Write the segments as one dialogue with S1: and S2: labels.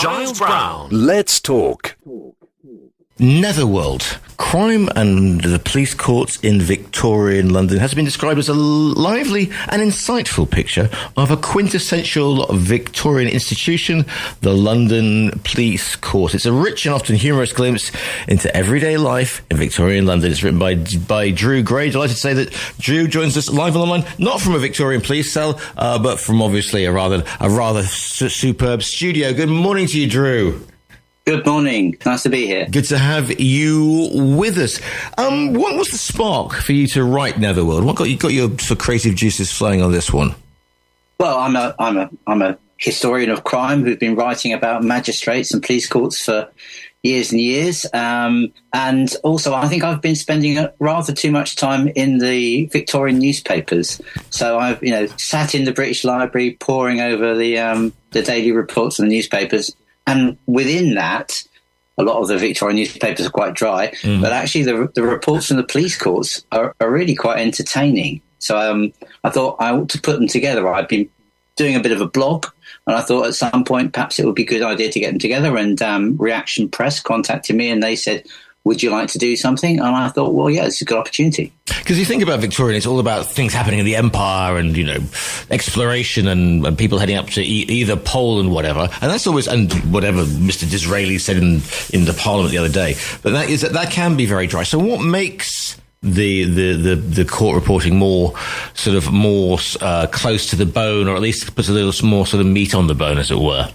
S1: Giles Brown.
S2: Let's talk.
S3: Nether World. Crime and the police courts in Victorian London has been described as a lively and insightful picture of a quintessential Victorian institution, the London Police Court. It's a rich and often humorous glimpse into everyday life in Victorian London. It's written by Drew Gray. Delighted to say that Drew joins us live on the line, not from a Victorian police cell, but from obviously a rather superb studio. Good morning to you, Drew.
S4: Good morning. Nice to be here.
S3: Good to have you with us. What was the spark for you to write Netherworld? What got your sort of creative juices flowing on this one?
S4: Well, I'm a historian of crime who's been writing about magistrates and police courts for years and years. And also, I think I've been spending rather too much time in the Victorian newspapers. So I've, sat in the British Library poring over the daily reports from the newspapers. And within that, a lot of the Victorian newspapers are quite dry, but actually the reports from the police courts are really quite entertaining. So I thought I ought to put them together. I've been doing a bit of a blog, and I thought at some point perhaps it would be a good idea to get them together. And Reaction Press contacted me and they said, would you like to do something? And I thought, well, yeah, it's a good opportunity.
S3: Because you think about Victorian, it's all about things happening in the empire and, exploration and people heading up to either pole and whatever. And that's always, and whatever Mr. Disraeli said in the Parliament the other day. But that can be very dry. So what makes the court reporting more close to the bone, or at least puts a little more sort of meat on the bone, as it were?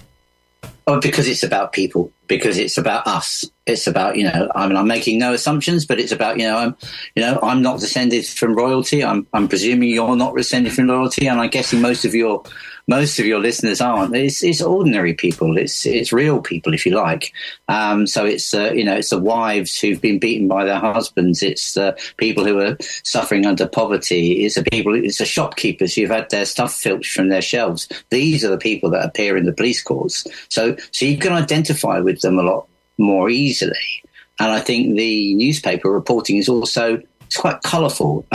S4: Oh, because it's about people, because it's about us. It's about, I'm making no assumptions, but it's about, I'm not descended from royalty. I'm presuming you're not descended from royalty, and I'm guessing most of your listeners aren't. It's ordinary people. It's real people, if you like. So it's the wives who've been beaten by their husbands. It's the people who are suffering under poverty. It's the shopkeepers who've had their stuff filched from their shelves. These are the people that appear in the police courts. So you can identify with them a lot more easily. And I think the newspaper reporting is also quite colourful.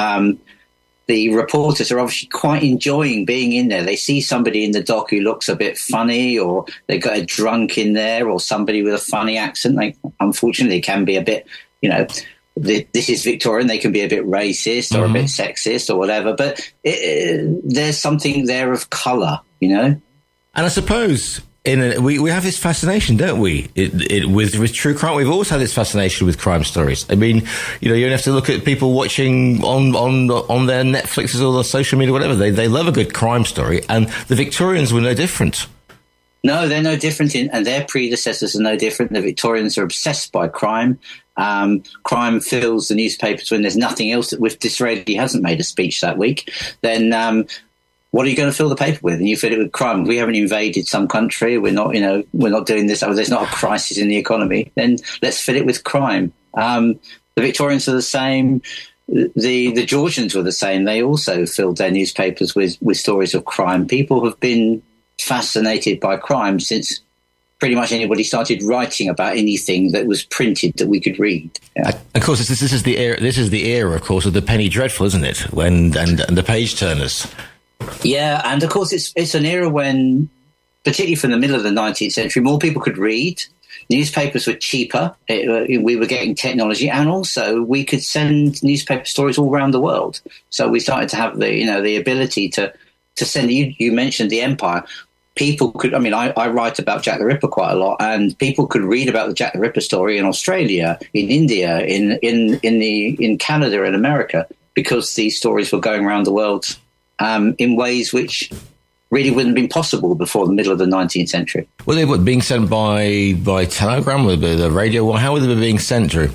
S4: The reporters are obviously quite enjoying being in there. They see somebody in the dock who looks a bit funny, or they got a drunk in there, or somebody with a funny accent. They unfortunately can be a bit, this is Victorian. They can be a bit racist or a bit sexist or whatever. But there's something there of colour, And
S3: I suppose we have this fascination, don't we? With true crime, we've always had this fascination with crime stories. I mean, you don't have to look at people watching on their Netflixes or their social media, whatever. They love a good crime story, and the Victorians were no different.
S4: No, they're no different, and their predecessors are no different. The Victorians are obsessed by crime. Crime fills the newspapers when there's nothing else. If Disraeli hasn't made a speech that week, then what are you going to fill the paper with? And you fill it with crime. We haven't invaded some country. We're not doing this. There's not a crisis in the economy. Then let's fill it with crime. The Victorians are the same. The Georgians were the same. They also filled their newspapers with stories of crime. People have been fascinated by crime since pretty much anybody started writing about anything that was printed that we could read. Yeah.
S3: Of course, this is the era. This is the era, of course, of the penny dreadful, isn't it? And the page turners.
S4: Yeah, and of course it's an era when, particularly from the middle of the 19th century, more people could read. Newspapers were cheaper. We were getting technology, and also we could send newspaper stories all around the world. So we started to have the ability to send. You mentioned the empire. People could. I mean, I write about Jack the Ripper quite a lot, and people could read about the Jack the Ripper story in Australia, in India, in Canada, and America, because these stories were going around the world. In ways which really wouldn't have been possible before the middle of the 19th century.
S3: Were they being sent by telegram, or the radio? How were they being sent, Drew?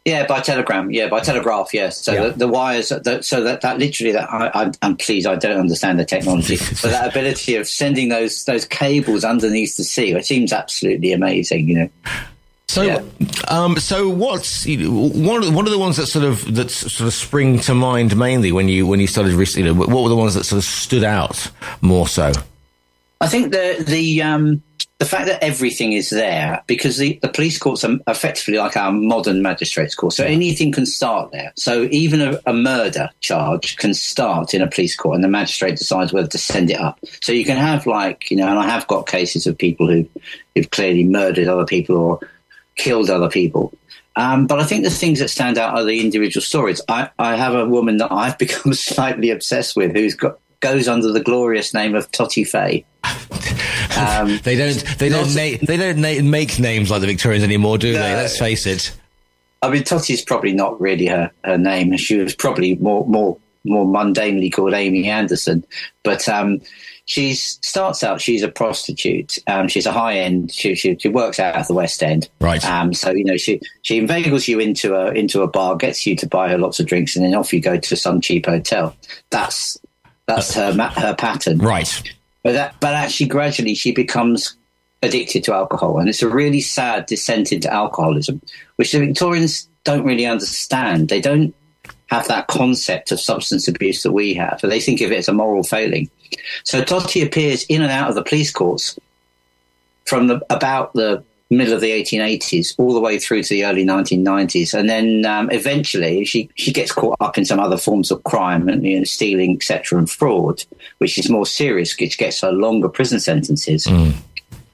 S4: Yeah, by telegram. Yeah, by telegraph. Yes. So the wires. So that literally. I'm pleased. I don't understand the technology, but that ability of sending those cables underneath the sea, it seems absolutely amazing.
S3: So, so what's one of the ones that sort of spring to mind mainly when you started recently? What were the ones that sort of stood out more so?
S4: I think the the fact that everything is there, because the police courts are effectively like our modern magistrates court, so anything can start there. So even a murder charge can start in a police court, and the magistrate decides whether to send it up. So you can have, like, you know, and I have got cases of people who've clearly murdered other people or killed other people. But I think the things that stand out are the individual stories. I have a woman that I've become slightly obsessed with who's goes under the glorious name of Totty Fay.
S3: They don't make names like the Victorians anymore, do they? Let's face it.
S4: I mean, Totty's probably not really her name. She was probably more mundanely called Amy Anderson. But she starts out, she's a prostitute. She's a high end. She works out of the West End. Right. So, you know, she inveigles you into a bar, gets you to buy her lots of drinks, and then off you go to some cheap hotel. That's her pattern. Right. But actually, gradually, she becomes addicted to alcohol. And it's a really sad descent into alcoholism, which the Victorians don't really understand. They don't have that concept of substance abuse that we have. So they think of it as a moral failing. So Totty appears in and out of the police courts from about the middle of the 1880s all the way through to the early 1990s. And then eventually she gets caught up in some other forms of crime, and, you know, stealing, etc., and fraud, which is more serious, which gets her longer prison sentences.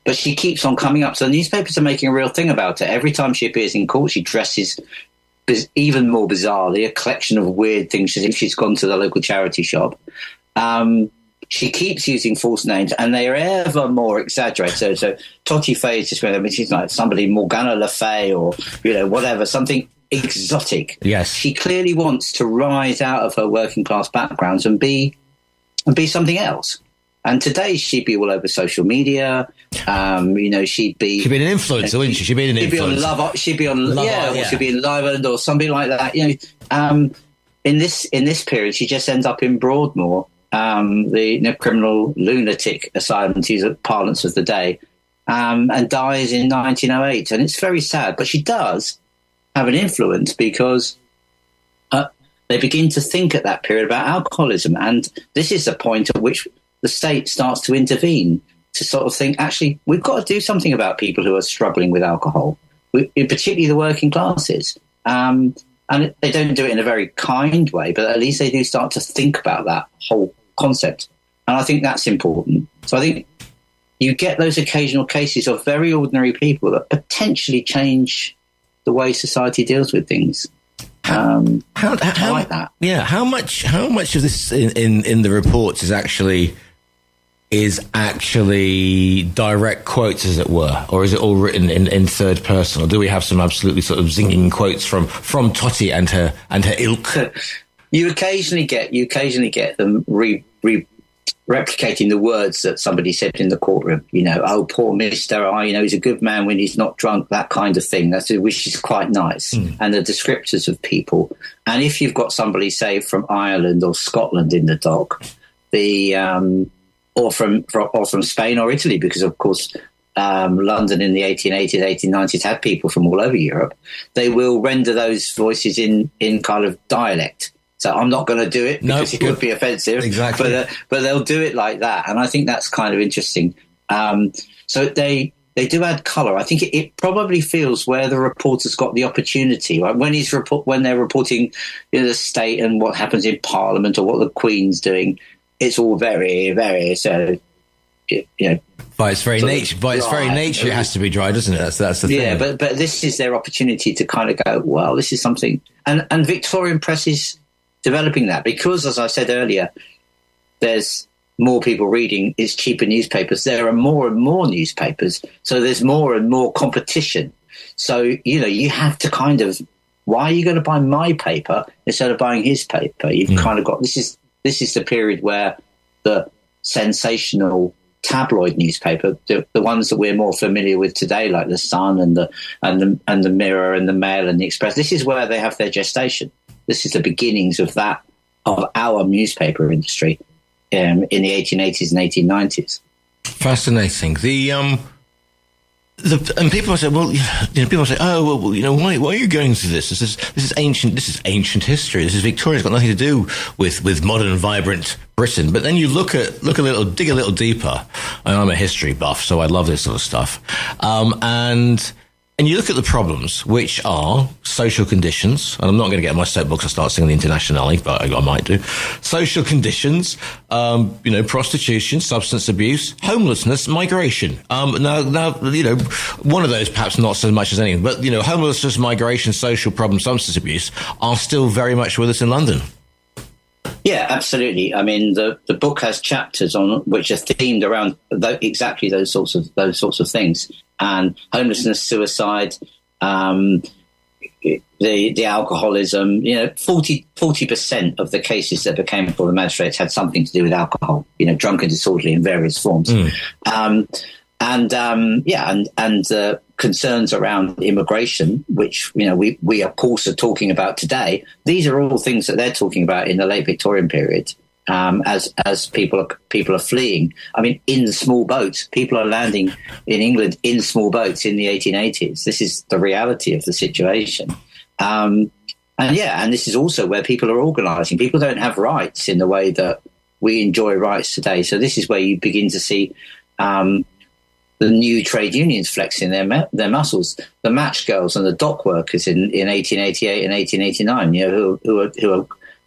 S4: But she keeps on coming up. So the newspapers are making a real thing about it. Every time she appears in court, she dresses even more bizarrely, a collection of weird things. She's gone to the local charity shop. She keeps using false names, and they are ever more exaggerated. So Totty Fay is just, I mean, she's like somebody Morgana Le Fay, or, you know, whatever, something exotic. Yes. She clearly wants to rise out of her working class backgrounds and be something else. And today she'd be all over social media. You know, she'd be an influencer, wouldn't she? She'd be an influencer. She'd be on Love, or she'd be in Live Island or something like that. You know, in this period, she just ends up in Broadmoor, the criminal lunatic asylum, to use the parlance of the day, and dies in 1908. And it's very sad, but she does have an influence because they begin to think at that period about alcoholism, and this is the point at which the state starts to intervene to sort of think, actually, we've got to do something about people who are struggling with alcohol, particularly the working classes. And they don't do it in a very kind way, but at least they do start to think about that whole concept. And I think that's important. So I think you get those occasional cases of very ordinary people that potentially change the way society deals with things. How like that. Yeah. How much of this in the reports is actually direct quotes, as it were, or is it all written in third person, or do we have some absolutely sort of zinging quotes from Totty and her ilk? You occasionally get them replicating the words that somebody said in the courtroom. You know, oh, poor Mister, you know, he's a good man when he's not drunk, that kind of thing. Which is quite nice. And the descriptors of people. And if you've got somebody, say, from Ireland or Scotland in the dock, or from Spain or Italy, because of course London in the 1880s, 1890s had people from all over Europe, they will render those voices in kind of dialect. So I'm not going to do it because it could be offensive. Exactly. But they'll do it like that. And I think that's kind of interesting. So they do add colour. I think it probably feels where the reporter's got the opportunity, right? When they're reporting, you know, the state and what happens in Parliament or what the Queen's doing, it's all very, very, so, you know. By its very nature, it has to be dry, doesn't it? That's the thing. Yeah, but this is their opportunity to kind of go, well, this is something. And Victorian press is developing that because, as I said earlier, there's more people reading, it's cheaper newspapers. There are more and more newspapers, so there's more and more competition. So, you know, you have to kind of, why are you going to buy my paper instead of buying his paper? You've kind of got, this is the period where the sensational tabloid newspaper, the ones that we're more familiar with today, like the Sun and the Mirror and the Mail and the Express, this is where they have their gestation. This is the beginnings of our newspaper industry in the 1880s and 1890s. Fascinating.
S3: And people say, well, people say, oh, well, why are you going through this? This is ancient history. This is Victoria. It's got nothing to do with modern, vibrant Britain. But then you dig a little deeper. And I'm a history buff, so I love this sort of stuff. And you look at the problems, which are social conditions, and I'm not going to get in my soapbox and start singing the Internationale, but I might do. Social conditions, prostitution, substance abuse, homelessness, migration. Now, one of those perhaps not so much as anything, but, homelessness, migration, social problems, substance abuse are still very much with us in London.
S4: Yeah, absolutely. I mean, the book has chapters on which are themed around exactly those sorts of things, and homelessness, suicide, the alcoholism. 40% of the cases that became before the magistrates had something to do with alcohol. Drunk and disorderly in various forms. And concerns around immigration, which we of course are talking about today. These are all things that they're talking about in the late Victorian period, as people are fleeing. I mean, in small boats, people are landing in England in small boats in the 1880s. This is the reality of the situation. And this is also where people are organising. People don't have rights in the way that we enjoy rights today. So this is where you begin to see the new trade unions flexing their muscles, the match girls and the dock workers in 1888 and 1889,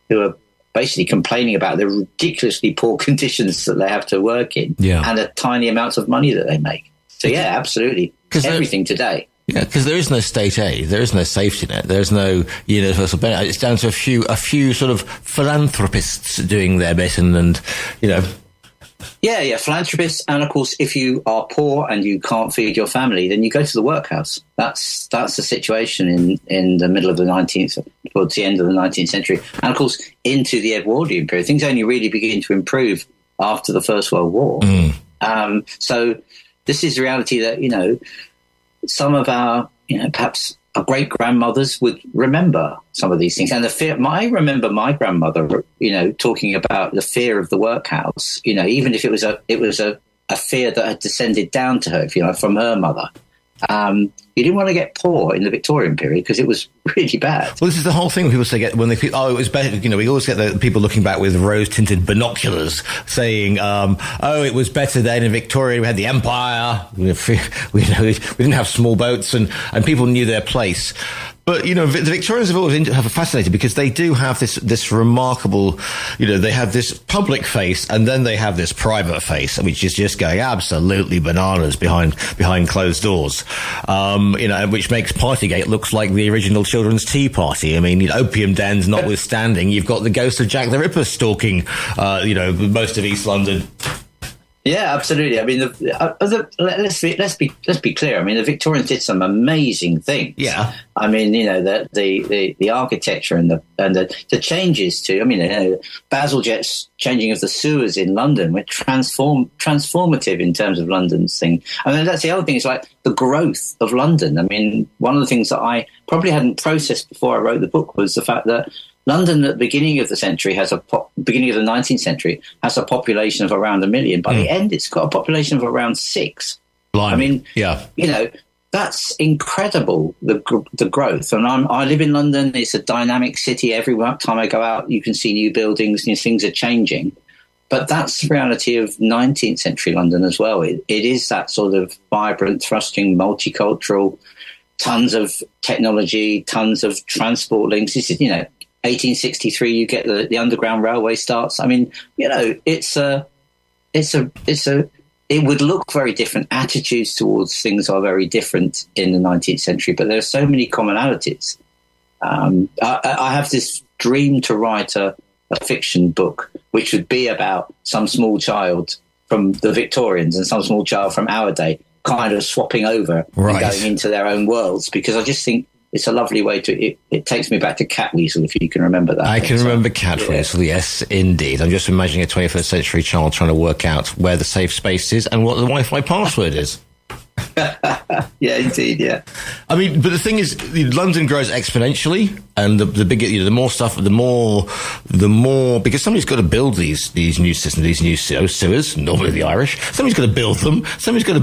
S4: who are basically complaining about the ridiculously poor conditions that they have to work in, and the tiny amounts of money that they make. So absolutely, everything today.
S3: Yeah, because there is no state aid, there is no safety net, there is no universal benefit. It's down to a few sort of philanthropists doing their bit, and.
S4: Yeah, philanthropists, and of course, if you are poor and you can't feed your family, then you go to the workhouse. That's the situation in the middle of the 19th, towards the end of the 19th century, and of course into the Edwardian period. Things only really begin to improve after the First World War. So this is the reality that some of our perhaps our great grandmothers would remember some of these things, and the fear. I remember my grandmother, talking about the fear of the workhouse. Even if it was a fear that had descended down to her, from her mother. You didn't want to get poor in the Victorian period because it was really bad.
S3: Well, this is the whole thing. People say it was better. We always get the people looking back with rose-tinted binoculars saying, it was better then in Victoria. We had the Empire. We didn't have small boats, and people knew their place. But, the Victorians have always fascinated because they do have this remarkable, they have this public face and then they have this private face, which is just going absolutely bananas behind closed doors, which makes Partygate looks like the original children's tea party. I mean, opium dens notwithstanding, you've got the ghost of Jack the Ripper stalking, most of East London.
S4: Yeah, absolutely. I mean, let's be clear. I mean, the Victorians did some amazing things.
S3: Yeah.
S4: I mean, the architecture and the changes to. I mean, Bazalgette's changing of the sewers in London were transformative in terms of London's thing. I mean, that's the other thing. It's like the growth of London. I mean, one of the things that I probably hadn't processed before I wrote the book was the fact that London at the beginning of the century beginning of the 19th century has a population of around 1 million. By the end, it's got a population of around 6.
S3: Blimey.
S4: I mean,
S3: yeah.
S4: That's incredible, the growth. And I live in London. It's a dynamic city. Every time I go out, you can see new buildings, things are changing. But that's the reality of 19th century London as well. It is that sort of vibrant, thrusting, multicultural, tons of technology, tons of transport links. This is, 1863, you get the Underground Railway starts. I mean, it would look very different. Attitudes towards things are very different in the 19th century, but there are so many commonalities. I have this dream to write a fiction book, which would be about some small child from the Victorians and some small child from our day kind of swapping over and going into their own worlds, because I just think it's a lovely way to. It takes me back to Catweasel, if you can remember that.
S3: I can remember Catweasel, yes, indeed. I'm just imagining a 21st century child trying to work out where the safe space is and what the Wi-Fi password is.
S4: Yeah, indeed, yeah.
S3: I mean, but the thing is, London grows exponentially, And the bigger, the more stuff, the more, because somebody's got to build these new systems, these new sewers, normally the Irish. Somebody's got to build them. Somebody's got to,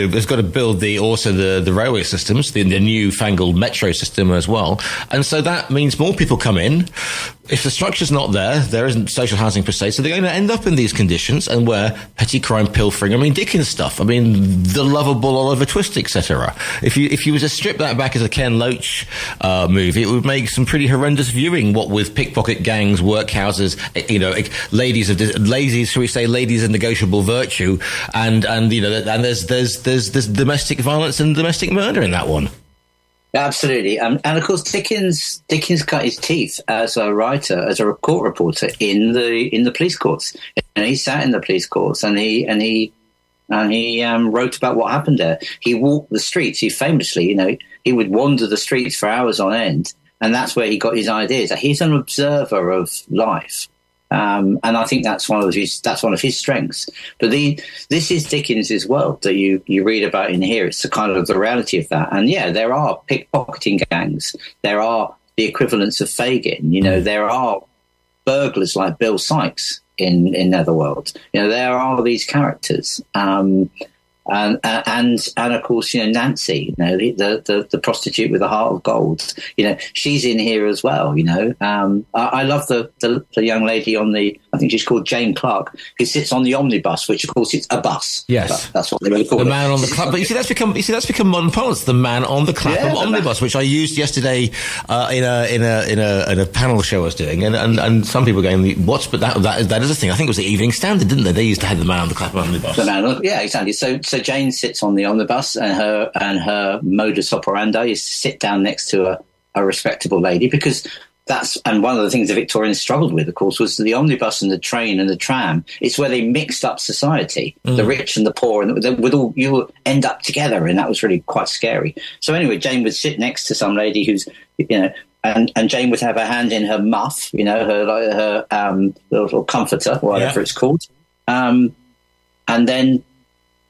S3: has got to build the railway systems, the new fangled metro system as well. And so that means more people come in. If the structure's not there isn't social housing per se, so they're going to end up in these conditions and where petty crime, pilfering, Dickens stuff. The lovable Oliver Twist, etc. If you were to strip that back as a Ken Loach movie, it would make some pretty horrendous viewing. What with pickpocket gangs, workhouses, ladies of negotiable virtue, and there's domestic violence and domestic murder in that one.
S4: Absolutely, and of course Dickens cut his teeth as a writer, as a court reporter in the police courts, and he sat in the police courts and he wrote about what happened there. He walked the streets. He famously, he would wander the streets for hours on end, and that's where he got his ideas. He's an observer of life. And I think that's one of his strengths. But this is Dickens's world that you read about in here. It's the kind of the reality of that. And yeah, there are pickpocketing gangs. There are the equivalents of Fagin. There are burglars like Bill Sykes in Netherworld. There are these characters. And of course, Nancy, the prostitute with a heart of gold, she's in here as well. I love the young lady I think she's called Jane Clark, who sits on the omnibus, which of course it's a bus.
S3: Yes,
S4: that's what they really call it.
S3: The man on the Clapham. But that's become modern parlance. The man on the Clapham omnibus, which I used yesterday in a panel show I was doing, and some people were going, "What's?" But that is a thing. I think it was the Evening Standard, didn't they? They used to have the man on the Clapham omnibus.
S4: Yeah, exactly. So Jane sits on the omnibus, and her modus operandi is to sit down next to a respectable lady, because and one of the things the Victorians struggled with, of course, was the omnibus and the train and the tram. It's where they mixed up society, the rich and the poor, and you would end up together, and that was really quite scary. So anyway, Jane would sit next to some lady who's, and Jane would have her hand in her muff, her little comforter, whatever it's called, and then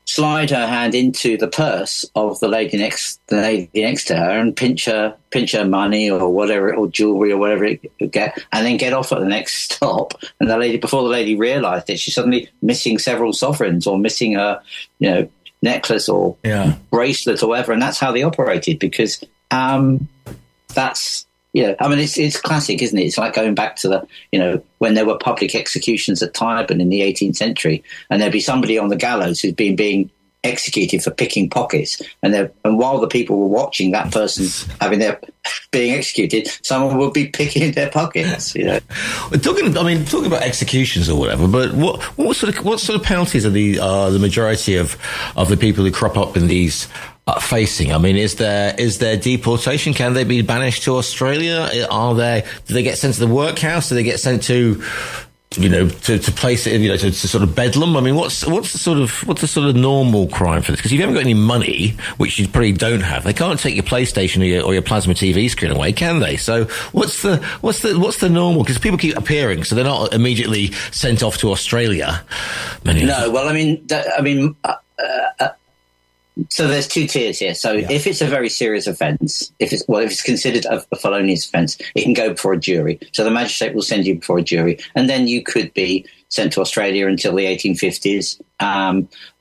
S4: slide her hand into the purse of the lady next to her and pinch her money or whatever, or jewelry or whatever it could get, and then get off at the next stop. And before the lady realised it, she's suddenly missing several sovereigns, or missing her, necklace or bracelet or whatever. And that's how they operated, because that's. Yeah, it's classic, isn't it? It's like going back to when there were public executions at Tyburn in the 18th century, and there'd be somebody on the gallows who's been being executed for picking pockets, and while the people were watching that person being executed, someone would be picking their pockets.
S3: Talking about executions or whatever, but what sort of penalties are the majority of the people who crop up in these facing? Is there deportation? Can they be banished to Australia? Do they get sent to the workhouse? Do they get sent to place it, to sort of bedlam? What's the sort of normal crime for this? Because if you haven't got any money, which you probably don't have, they can't take your PlayStation or your plasma TV screen away, can they? So what's the normal? Because people keep appearing, so they're not immediately sent off to Australia.
S4: So there's two tiers here. So if it's a very serious offence, if it's considered a felonious offence, it can go before a jury. So the magistrate will send you before a jury, and then you could be sent to Australia until the 1850s,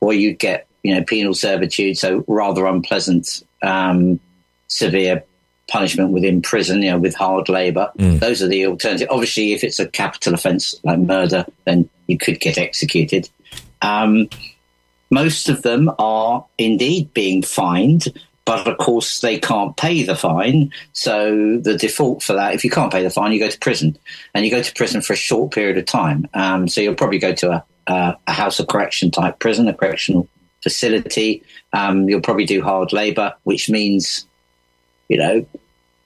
S4: or you'd get penal servitude, so rather unpleasant, severe punishment within prison, with hard labour. Those are the alternatives. Obviously, if it's a capital offence like murder, then you could get executed. Most of them are indeed being fined, but of course they can't pay the fine. So the default for that, if you can't pay the fine, you go to prison, and you go to prison for a short period of time. So you'll probably go to a house of correction type prison, a correctional facility. You'll probably do hard labour, which means,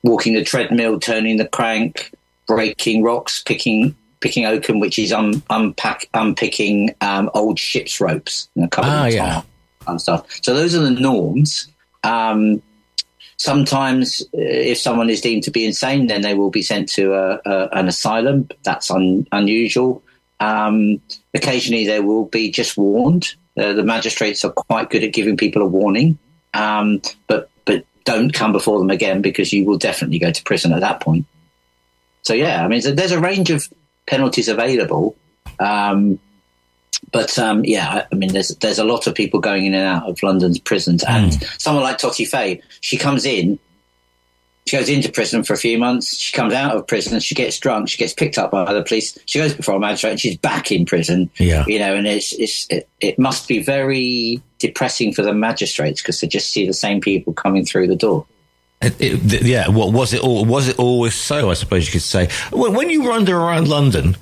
S4: walking the treadmill, turning the crank, breaking rocks, picking oakum, which is unpicking old ship's ropes, covered in tar and stuff. So those are the norms. Sometimes, if someone is deemed to be insane, then they will be sent to an asylum. That's unusual. Occasionally, they will be just warned. The magistrates are quite good at giving people a warning, but don't come before them again, because you will definitely go to prison at that point. So, yeah, I mean, there's a range of penalties available. I mean, there's a lot of people going in and out of London's prisons. And someone like Totty Faye, she comes in, she goes into prison for a few months, she comes out of prison, she gets drunk, she gets picked up by the police, she goes before a magistrate, and she's back in prison. Yeah. You know, and it must be very depressing for the magistrates, because they just see the same people coming through the door.
S3: Was it always so, I suppose you could say? When you wander around London,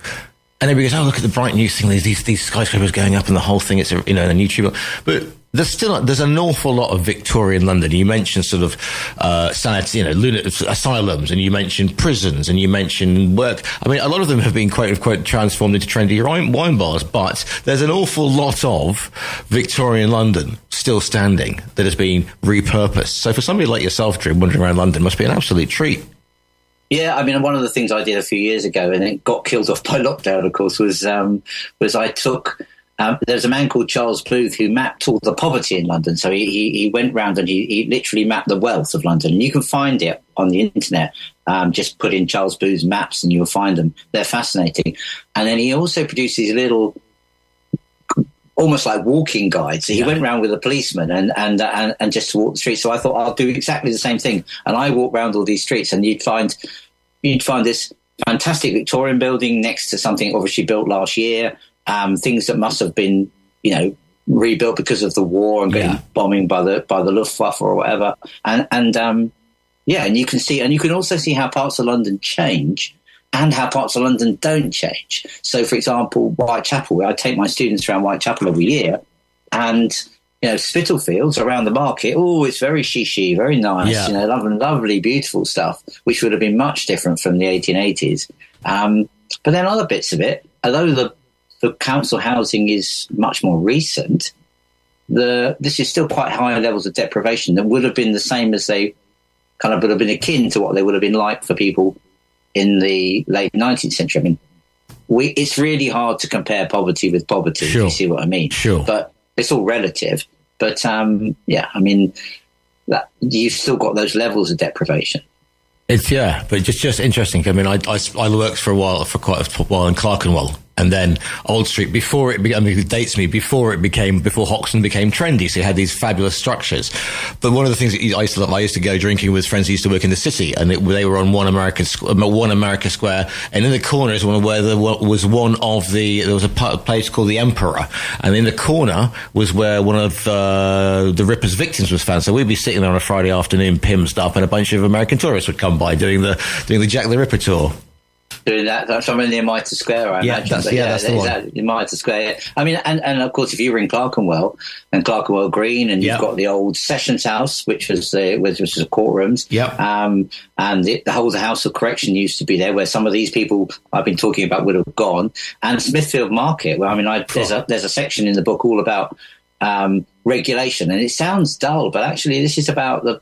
S3: and everybody goes, "Oh, look at the bright new thing! These skyscrapers going up, and the whole thing. It's a new tube." But there's an awful lot of Victorian London. You mentioned sort of asylums, and you mentioned prisons, and you mentioned work. I mean, a lot of them have been quote unquote transformed into trendy wine bars. But there's an awful lot of Victorian London still standing that has been repurposed. So for somebody like yourself, Drew, wandering around London must be an absolute treat.
S4: Yeah, I mean, one of the things I did a few years ago, and it got killed off by lockdown, of course, was I took. There's a man called Charles Booth who mapped all the poverty in London. So he went round and he literally mapped the wealth of London. And you can find it on the internet. Just put in Charles Booth's maps and you'll find them. They're fascinating. And then he also produced these little, almost like walking guides. So he went around with a policeman and just to walk the streets. So I thought I'll do exactly the same thing. And I walked around all these streets, and you'd find this fantastic Victorian building next to something obviously built last year. Things that must have been, rebuilt because of the war and getting bombing by the Luftwaffe or whatever. And you can see, and you can also see how parts of London change and how parts of London don't change. So, for example, Whitechapel, I take my students around Whitechapel every year, and Spitalfields around the market. Oh, it's very chic, very nice. Lovely, beautiful stuff, which would have been much different from the 1880s. But then other bits of it, although the council housing is much more recent, this is still quite high levels of deprivation that would have been the same as they kind of would have been akin to what they would have been like for people in the late 19th century. I mean, it's really hard to compare poverty with poverty, if you see what I mean. Sure. But it's all relative. But, I mean, that you've still got those levels of deprivation.
S3: But just interesting. I mean, I worked for quite a while in Clerkenwell, and then Old Street before Hoxton became trendy. So you had these fabulous structures. But one of the things that I used to love, I used to go drinking with friends who used to work in the city, and they were on One America Square, and in the corner is where there was a place called the Emperor, and in the corner was where one of the Ripper's victims was found. So we'd be sitting there on a Friday afternoon, pimsed up, and a bunch of American tourists would come by doing the Jack the Ripper tour.
S4: Doing that's somewhere near Mitre Square, I imagine.
S3: That's the one.
S4: In Mitre Square. Yeah. I mean, and of course, if you were in Clerkenwell and Clerkenwell Green, and you've got the old Sessions House, which was the courtrooms. And the whole House of Correction used to be there, where some of these people I've been talking about would have gone. And Smithfield Market, where there's a section in the book all about regulation, and it sounds dull, but actually this is about the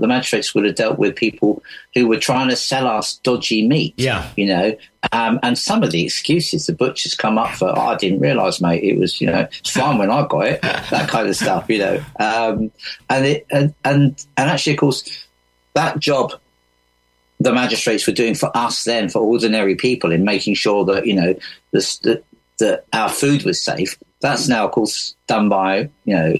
S4: magistrates would have dealt with people who were trying to sell us dodgy meat. And some of the excuses the butchers come up for, I didn't realise, mate, it was it's fine when I got it, that kind of stuff. And actually, of course, that job the magistrates were doing for us then, for ordinary people, in making sure that that our food was safe. That's now, of course, done by a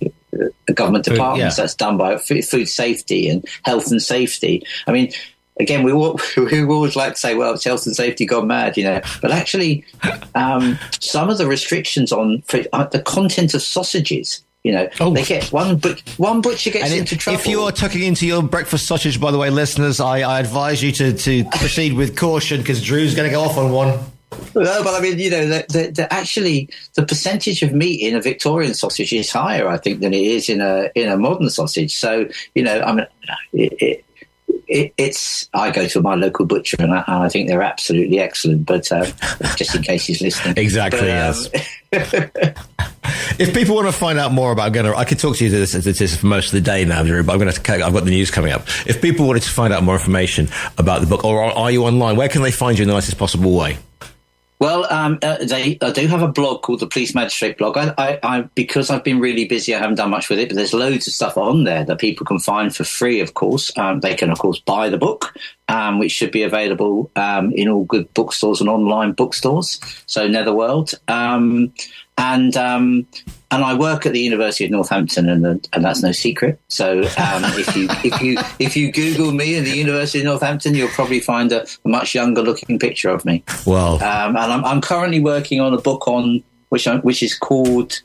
S4: government department. That's done by food safety and health and safety. I mean, again, we always like to say, well, it's health and safety gone mad, But actually, some of the restrictions on the content of sausages. They get one butcher gets into trouble. If you are tucking into your breakfast sausage, by the way, listeners, I advise you to proceed with caution, because Drew's going to go off on one. No, but I mean, actually the percentage of meat in a Victorian sausage is higher, I think, than it is in a modern sausage. So, I mean, it's. I go to my local butcher, and I think they're absolutely excellent. But just in case he's listening, exactly. Yes. If people want to find out more about, I could talk to you this for most of the day now, Drew, but I've got the news coming up. If people wanted to find out more information about the book, or are you online, where can they find you in the nicest possible way? Well, I do have a blog called the Police Magistrate blog. Because I've been really busy, I haven't done much with it, but there's loads of stuff on there that people can find for free, of course. They can, of course, buy the book, which should be available in all good bookstores and online bookstores. So Nether World. And I work at the University of Northampton, and that's no secret. So if you Google me in the University of Northampton, you'll probably find a much younger looking picture of me.
S3: Well,
S4: and I'm currently working on a book on which is called.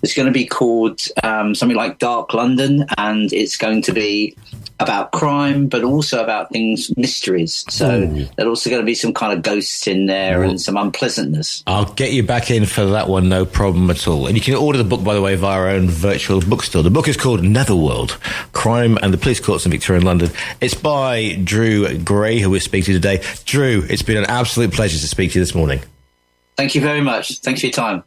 S4: It's going to be called something like Dark London, and it's going to be about crime, but also about mysteries. So there's also going to be some kind of ghosts in there and some unpleasantness.
S3: I'll get you back in for that one, no problem at all. And you can order the book, by the way, via our own virtual bookstore. The book is called Nether World, Crime and the Police Courts in Victorian London. It's by Drew Gray, who we're speaking to today. Drew, it's been an absolute pleasure to speak to you this morning.
S4: Thank you very much. Thanks for your time.